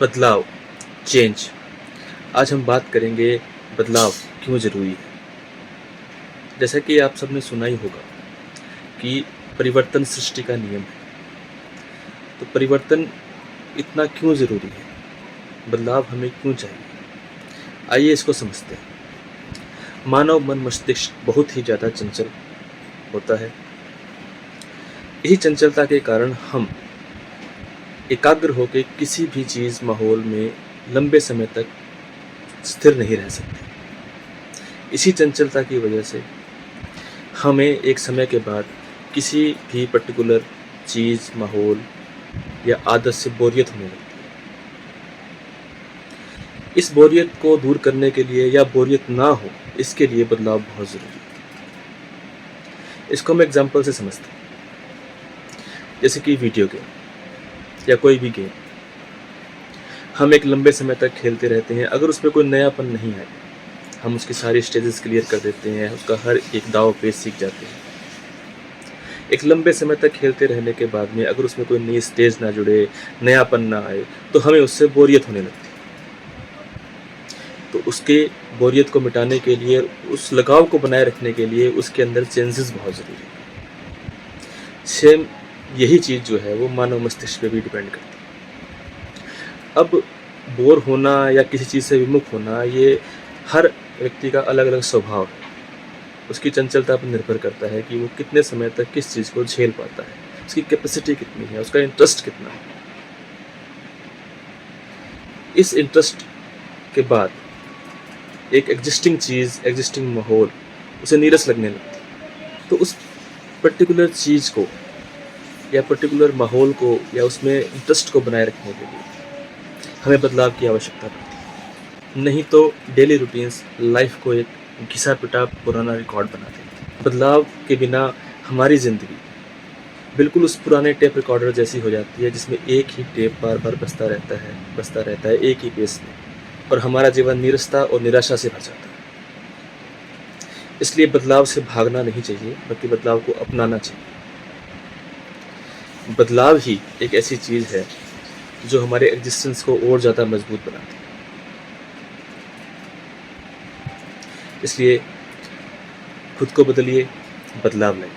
बदलाव, चेंज। आज हम बात करेंगे बदलाव क्यों ज़रूरी है। जैसा कि आप सबने सुना ही होगा कि परिवर्तन सृष्टि का नियम है। तो परिवर्तन इतना क्यों ज़रूरी है, बदलाव हमें क्यों चाहिए, आइए इसको समझते हैं। मानव मन मस्तिष्क बहुत ही ज़्यादा चंचल होता है। यही चंचलता के कारण हम एकाग्र होकर किसी भी चीज़ माहौल में लंबे समय तक स्थिर नहीं रह सकते। इसी चंचलता की वजह से हमें एक समय के बाद किसी भी पर्टिकुलर चीज़, माहौल या आदत से बोरियत होने लगती है। इस बोरियत को दूर करने के लिए या बोरियत ना हो, इसके लिए बदलाव बहुत ज़रूरी है। इसको हम एग्जाम्पल से समझते हैं। जैसे कि वीडियो गेम या कोई भी गेम हम एक लंबे समय तक खेलते रहते हैं। अगर उसमें कोई नयापन नहीं है, हम उसकी सारी स्टेजेस क्लियर कर देते हैं, उसका हर एक दाव पेच सीख जाते हैं। एक लंबे समय तक खेलते रहने के बाद में अगर उसमें कोई नई स्टेज ना जुड़े, नयापन ना आए, तो हमें उससे बोरियत होने लगती है। तो उसके बोरियत को मिटाने के लिए, उस लगाव को बनाए रखने के लिए उसके अंदर चेंजेस बहुत ज़रूरी है। सेम यही चीज़ जो है वो मानव मस्तिष्क पे भी डिपेंड करती है। अब बोर होना या किसी चीज़ से विमुख होना, ये हर व्यक्ति का अलग अलग स्वभाव है। उसकी चंचलता पर निर्भर करता है कि वो कितने समय तक किस चीज़ को झेल पाता है, उसकी कैपेसिटी कितनी है, उसका इंटरेस्ट कितना है। इस इंटरेस्ट के बाद एक एग्जिस्टिंग चीज़, एग्जिस्टिंग माहौल उसे नीरस लगने लगती है। तो उस पर्टिकुलर चीज़ को या पर्टिकुलर माहौल को या उसमें इंटरेस्ट को बनाए रखने के लिए हमें बदलाव की आवश्यकता पड़ती है। नहीं तो डेली रूटीन्स लाइफ को एक घिसा पिटा पुराना रिकॉर्ड बना देती है। बदलाव के बिना हमारी ज़िंदगी बिल्कुल उस पुराने टेप रिकॉर्डर जैसी हो जाती है, जिसमें एक ही टेप बार बार बजता रहता है एक ही पेस में, और हमारा जीवन नीरसता और निराशा से भर जाता है। इसलिए बदलाव से भागना नहीं चाहिए, बल्कि बदलाव को अपनाना चाहिए। बदलाव ही एक ऐसी चीज़ है जो हमारे एग्जिस्टेंस को और ज़्यादा मजबूत बनाती है। इसलिए खुद को बदलिए, बदलाव लाइए।